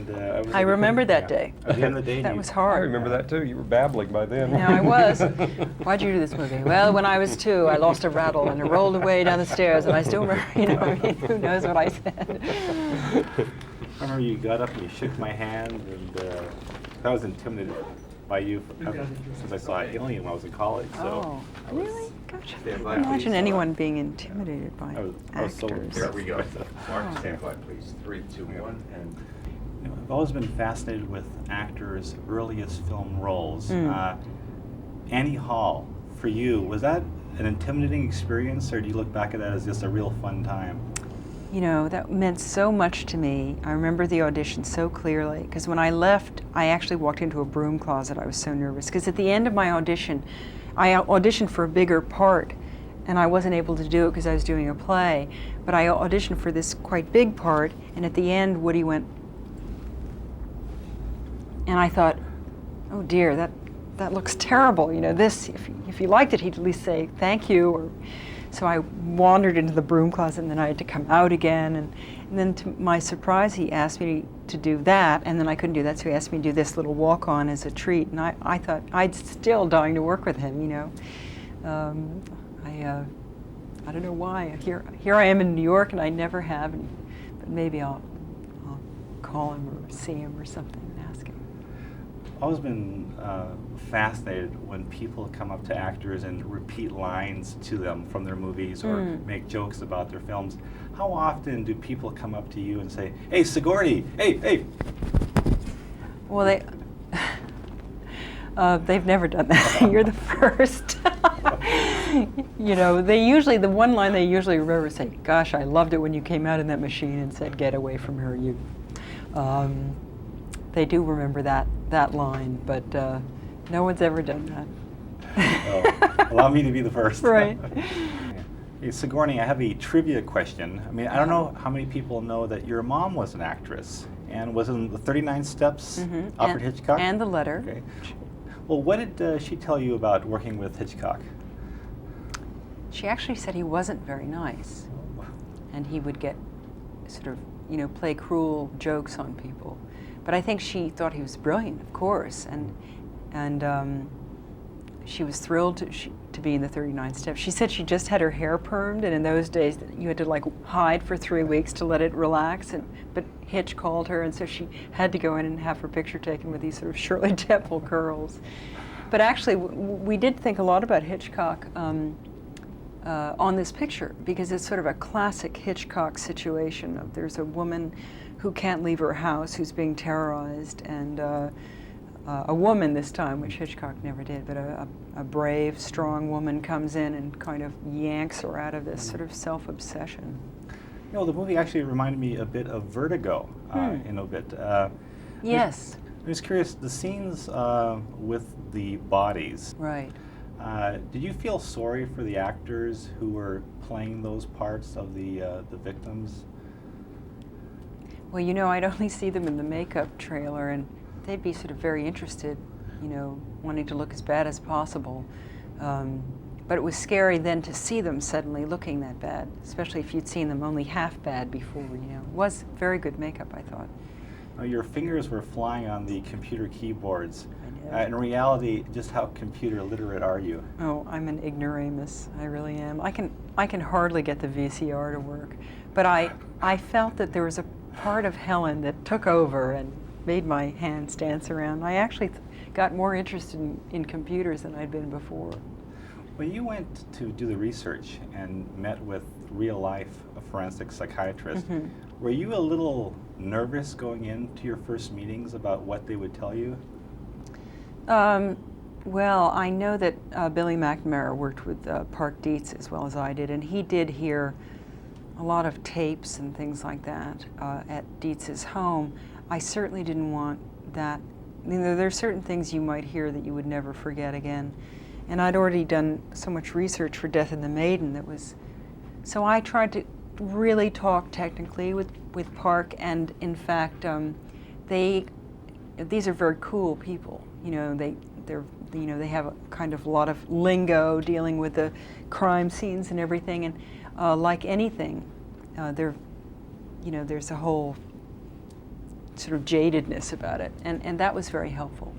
and I remember that day. At the end of the day, That was I hard. remember that too. You were babbling by then. No, I was. Why'd you do this movie? Well, when I was 2, I lost a rattle and it rolled away down the stairs, and I still remember, I mean, who knows what I said. I remember you got up and you shook my hand, and I was intimidated by you since I saw Alien when I was in college. So Really? Gosh, I can't imagine anyone being intimidated by I was so actors. Here we go. Mark, stand by, please. 3, 2, 1, and I've always been fascinated with actors' earliest film roles. Annie Hall, for you, was that an intimidating experience, or do you look back at that as just a real fun time? You know, that meant so much to me. I remember the audition so clearly, because when I left, I actually walked into a broom closet. I was so nervous, because at the end of my audition, I auditioned for a bigger part, and I wasn't able to do it because I was doing a play, but I auditioned for this quite big part, and at the end, Woody went, and I thought, oh dear, that looks terrible. You know, this, if he liked it, he'd at least say thank you. Or, so I wandered into the broom closet, and then I had to come out again. And then to my surprise, he asked me to do that, and then I couldn't do that, so he asked me to do this little walk-on as a treat. And I thought, I'd still dying to work with him, you know. I don't know why. Here I am in New York, and I never have, but maybe I'll call him or see him or something and ask him. I've always been fascinated when people come up to actors and repeat lines to them from their movies or make jokes about their films. How often do people come up to you and say, "Hey, Sigourney, hey"? Well, they've never done that. You're the first. You know, the one line they usually remember is say, "Gosh, I loved it when you came out in that machine and said, 'Get away from her, you.'" They do remember that line, but no one's ever done that. Allow me to be the first. Right. Hey, Sigourney, I have a trivia question. I mean, I don't know how many people know that your mom was an actress and was in the 39 Steps, Alfred Hitchcock? And The Letter. Okay. Well, what did she tell you about working with Hitchcock? She actually said he wasn't very nice, and he would get sort of, you know, play cruel jokes on people. But I think she thought he was brilliant, of course, and she was thrilled to be in the 39 Steps. She said she just had her hair permed, and in those days you had to like hide for 3 weeks to let it relax. But Hitch called her, and so she had to go in and have her picture taken with these sort of Shirley Temple curls. But actually, we did think a lot about Hitchcock on this picture, because it's sort of a classic Hitchcock situation of there's a woman who can't leave her house, who's being terrorized, and a woman this time, which Hitchcock never did, but a brave, strong woman comes in and kind of yanks her out of this sort of self-obsession. You know, the movie actually reminded me a bit of Vertigo in a bit. Yes. I was curious, the scenes with the bodies. Right. Did you feel sorry for the actors who were playing those parts of the victims? Well, you know, I'd only see them in the makeup trailer, and they'd be sort of very interested, you know, wanting to look as bad as possible. But it was scary then to see them suddenly looking that bad, especially if you'd seen them only half bad before, you know. It was very good makeup, I thought. Your fingers were flying on the computer keyboards. I know. In reality, just how computer literate are you? Oh, I'm an ignoramus. I really am. I can hardly get the VCR to work. But I felt that there was a part of Helen that took over and made my hands dance around. I actually got more interested in computers than I'd been before. When you went to do the research and met with real-life forensic psychiatrists, were you a little nervous going into your first meetings about what they would tell you? Well, I know that Billy McNamara worked with Park Dietz as well as I did, and he did hear a lot of tapes and things like that at Dietz's home. I certainly didn't want that. I mean, there are certain things you might hear that you would never forget again. And I'd already done so much research for Death and the Maiden that was, so I tried to really talk technically with Park, and in fact, these are very cool people. You know, they have a kind of lot of lingo dealing with the crime scenes and everything, and like anything, there's a whole sort of jadedness about it, and that was very helpful.